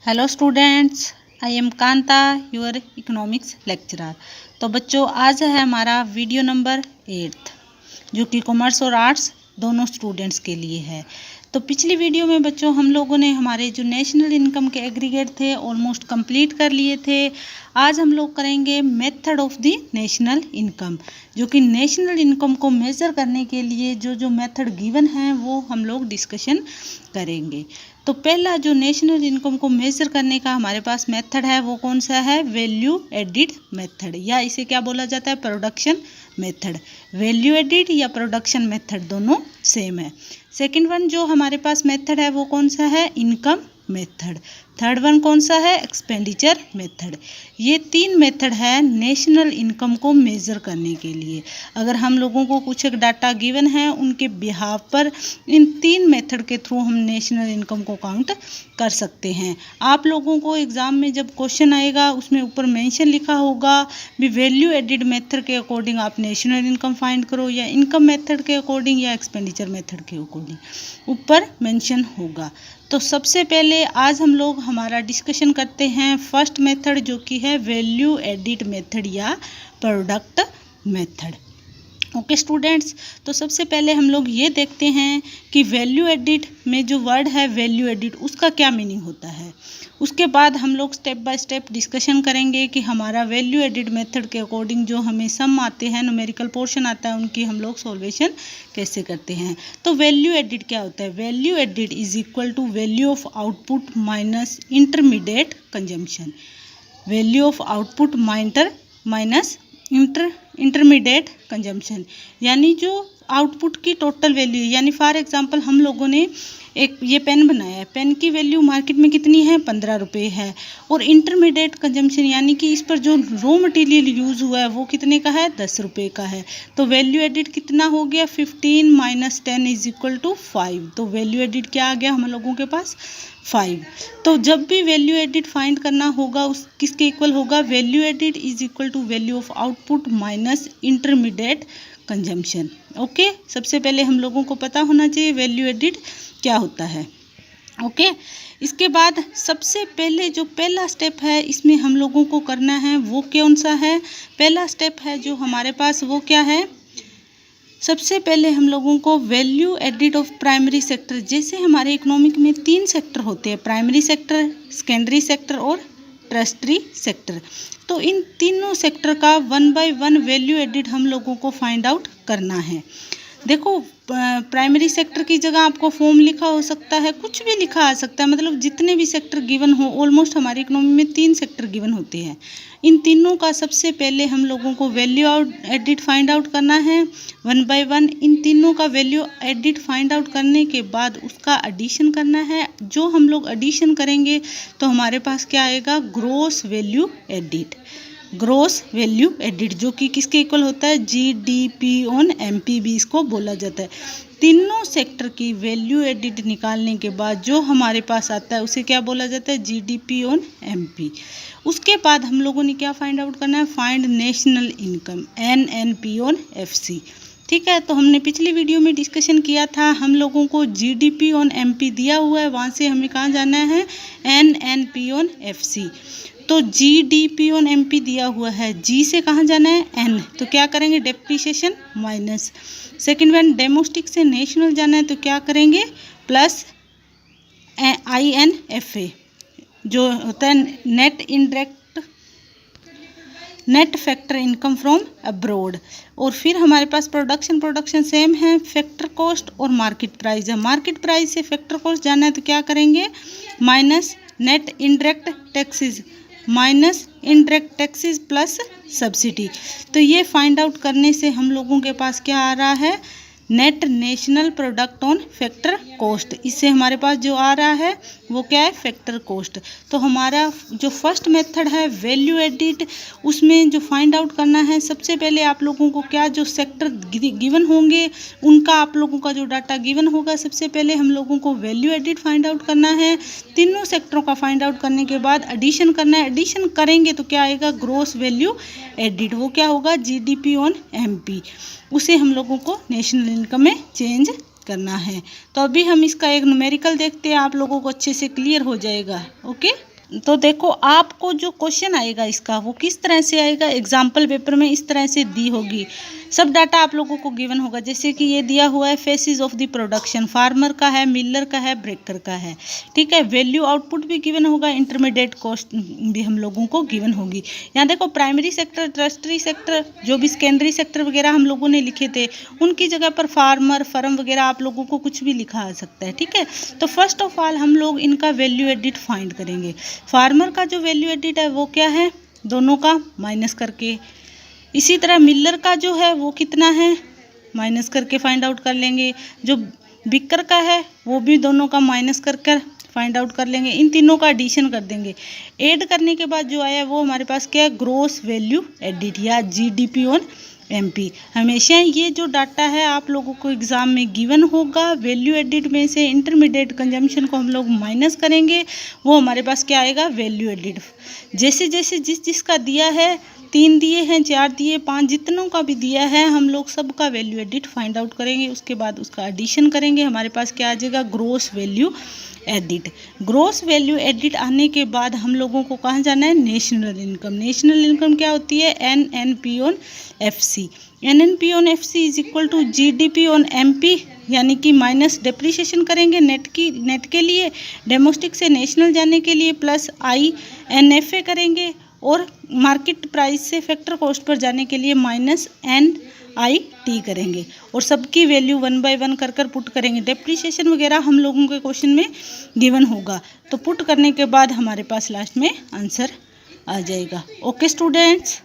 Hello students, I am Kanta, your economics lecturer. तो बच्चों, आज है हमारा वीडियो नंबर 8 जो कि कॉमर्स और आर्ट्स दोनों स्टूडेंट्स के लिए है। तो पिछली वीडियो में बच्चों हम लोगों ने हमारे जो नेशनल इनकम के एग्रीगेट थे ऑलमोस्ट कंप्लीट कर लिए थे। आज हम लोग करेंगे method of the national income, जो कि नेशनल इनकम को मेज़र करने के लिए जो मेथड गिवन है वो हम लोग डिस्कशन करेंगे। तो पहला जो नेशनल इनकम को मेज़र करने का हमारे पास मेथड है वो कौन सा है? वैल्यू एडिड मेथड, या इसे क्या बोला जाता है? Production method. वैल्यू एडिड या प्रोडक्शन मेथड दोनों सेम है। सेकंड वन जो हमारे पास मेथड है वो कौन सा है? Income method. थर्ड वन कौन सा है? Expenditure method. ये तीन मेथड है नेशनल इनकम को मेज़र करने के लिए। अगर हम लोगों को कुछ एक डाटा गिवन है उनके बिहाफ पर इन तीन मेथड के थ्रू हम नेशनल इनकम को काउंट कर सकते हैं। आप लोगों को एग्ज़ाम में जब क्वेश्चन आएगा उसमें ऊपर मेंशन लिखा होगा भी वैल्यू एडिड मेथड के अकॉर्डिंग आप नेशनल इनकम फाइंड करो, या इनकम मेथड के अकॉर्डिंग, या एक्सपेंडिचर मेथड के अकॉर्डिंग, ऊपर मेंशन होगा। तो सबसे पहले आज हम लोग हमारा डिस्कशन करते हैं फर्स्ट मेथड जो कि है वैल्यू एडिड मेथड या प्रोडक्ट मेथड। ओके स्टूडेंट्स, तो सबसे पहले हम लोग ये देखते हैं कि वैल्यू एडिड में जो वर्ड है वैल्यू एडिड उसका क्या मीनिंग होता है। उसके बाद हम लोग स्टेप बाय स्टेप डिस्कशन करेंगे कि हमारा वैल्यू एडिड मेथड के अकॉर्डिंग जो हमें सम आते हैं, न्यूमेरिकल पोर्शन आता है, उनकी हम लोग सॉल्वेशन कैसे करते हैं। तो वैल्यू एडिड क्या होता है? Value added is equal to value of output minus intermediate consumption. Value of output minus intermediate consumption, यानी जो आउटपुट की टोटल वैल्यू, यानी फॉर एग्जांपल हम लोगों ने एक ये पेन बनाया है, पेन की वैल्यू मार्केट में कितनी है? 15 रुपये है। और इंटरमीडिएट कंजम्पशन यानी कि इस पर जो रॉ मटेरियल यूज़ हुआ है वो कितने का है? 10 रुपये का है। तो वैल्यू एडिड कितना हो गया? 15 माइनस 10 इज इक्वल टू 5। तो वैल्यू एडिड क्या आ गया हम लोगों के पास? 5। तो जब भी वैल्यू एडिड फाइंड करना होगा उस किसके इक्वल होगा? Value added is equal to value of output minus intermediate consumption. Okay, सबसे पहले हम लोगों को पता होना चाहिए वैल्यू एडिड क्या होता है। ओके, इसके बाद सबसे पहले जो पहला स्टेप है इसमें हम लोगों को करना है वो कौन सा है? पहला स्टेप है जो हमारे पास वो क्या है? सबसे पहले हम लोगों को value added of primary sector, जैसे हमारे इकोनॉमिक में 3 सेक्टर होते हैं, प्राइमरी सेक्टर, सेकेंडरी सेक्टर और टर्शरी सेक्टर। तो इन तीनों सेक्टर का 1 बाय 1 वैल्यू एडिड हम लोगों को फाइंड आउट करना है। देखो, प्राइमरी सेक्टर की जगह आपको फॉर्म लिखा हो सकता है, कुछ भी लिखा आ सकता है, मतलब जितने भी सेक्टर गिवन हो, ऑलमोस्ट हमारी इकोनॉमी में 3 सेक्टर गिवन होते हैं। इन तीनों का सबसे पहले हम लोगों को वैल्यू एडिड फाइंड आउट करना है 1 बाय 1। इन तीनों का वैल्यू एडिड फाइंड आउट करने के बाद उसका एडिशन करना है। जो हम लोग एडिशन करेंगे तो हमारे पास क्या आएगा? Gross value added. Gross value added जो कि किसके इक्वल होता है? जीडीपी ऑन एमपी भी इसको बोला जाता है। तीनों सेक्टर की वैल्यू एडिड निकालने के बाद जो हमारे पास आता है उसे क्या बोला जाता है? GDP on MP. उसके बाद हम लोगों ने क्या फाइंड आउट करना है? Find national income, NNP on FC. ठीक है, तो हमने पिछली वीडियो में डिस्कशन किया था, हम लोगों को जीडीपी ऑन एमपी दिया हुआ है, वहाँ से हमें कहाँ जाना है? NNP on FC. तो जीडीपी ऑन एमपी दिया हुआ है, जी से कहाँ जाना है? एन। तो क्या करेंगे? Depreciation minus. Second one domestic से नेशनल जाना है तो क्या करेंगे? प्लस INFA जो होता है net indirect net factor income from abroad. और फिर हमारे पास प्रोडक्शन सेम है, फैक्टर कॉस्ट और मार्केट प्राइस है। मार्केट प्राइस से फैक्टर कॉस्ट जाना है तो क्या करेंगे? Minus net indirect taxes, minus indirect taxes plus subsidy. तो ये फाइंड आउट करने से हम लोगों के पास क्या आ रहा है? Net national product on factor cost. इससे हमारे पास जो आ रहा है वो क्या है? Factor cost. तो हमारा जो फर्स्ट मेथड है वैल्यू एडिड, उसमें जो फाइंड आउट करना है सबसे पहले आप लोगों को क्या, जो सेक्टर गिवन होंगे उनका आप लोगों का जो डाटा गिवन होगा, सबसे पहले हम लोगों को वैल्यू एडिड फाइंड आउट करना है। तीनों सेक्टरों का फाइंड आउट करने के बाद एडिशन करना है। एडिशन करेंगे तो क्या आएगा? Gross value added. वो क्या होगा? GDP on MP. उसे हम लोगों को नेशनल इनकम में चेंज करना है। तो अभी हम इसका एक न्यूमेरिकल देखते हैं, आप लोगों को अच्छे से क्लियर हो जाएगा। ओके। तो देखो आपको जो क्वेश्चन आएगा इसका वो किस तरह से आएगा, एग्जाम्पल पेपर में इस तरह से दी होगी। सब डाटा आप लोगों को गिवन होगा, जैसे कि ये दिया हुआ है faces of the production, farmer का है, मिलर का है, ब्रेकर का है, ठीक है। वैल्यू आउटपुट भी गिवन होगा, इंटरमीडिएट कॉस्ट भी हम लोगों को गिवन होगी। यहाँ देखो प्राइमरी सेक्टर, टर्शरी सेक्टर, जो भी सेकेंडरी सेक्टर वगैरह हम लोगों ने लिखे थे उनकी जगह पर फार्मर, फर्म वगैरह आप लोगों को कुछ भी लिखा आ सकता है, ठीक है। तो फर्स्ट ऑफ ऑल हम लोग इनका वैल्यू एडिट फाइंड करेंगे। फार्मर का जो वैल्यू एडिट है वो क्या है, दोनों का माइनस करके। इसी तरह मिलर का जो है वो कितना है, माइनस करके फाइंड आउट कर लेंगे। जो बिकर का है वो भी दोनों का माइनस कर फाइंड आउट कर लेंगे। इन तीनों का एडिशन कर देंगे। ऐड करने के बाद जो आया वो हमारे पास क्या है, ग्रोस वैल्यू एडिट या जीडीपी ऑन एमपी। हमेशा ये जो डाटा है आप लोगों को एग्जाम में गिवन होगा, वैल्यू एडिट में से इंटरमीडिएट कंजम्पशन को हम लोग माइनस करेंगे, वो हमारे पास क्या आएगा, वैल्यू एडिट। जैसे जैसे जिसका दिया है, 3 दिए हैं, 4 दिए, 5, जितनों का भी दिया है हम लोग सबका वैल्यू एडिट फाइंड आउट करेंगे। उसके बाद उसका एडिशन करेंगे, हमारे पास क्या आ जाएगा, gross value added. Gross value added आने के बाद हम लोगों को कहाँ जाना है, नेशनल इनकम। नेशनल इनकम क्या होती है, NNP on FC. NNP on FC is equal to GDP on MP, यानी कि माइनस डेप्रिसिएशन करेंगे नेट के लिए, डोमेस्टिक से नेशनल जाने के लिए, प्लस INFA करेंगे, और मार्केट प्राइस से फैक्टर कॉस्ट पर जाने के लिए माइनस NIT करेंगे, और सबकी वैल्यू 1 बाय 1 कर पुट करेंगे। डेप्रिसिएशन वगैरह हम लोगों के क्वेश्चन में गिवन होगा, तो पुट करने के बाद हमारे पास लास्ट में आंसर आ जाएगा। Okay students.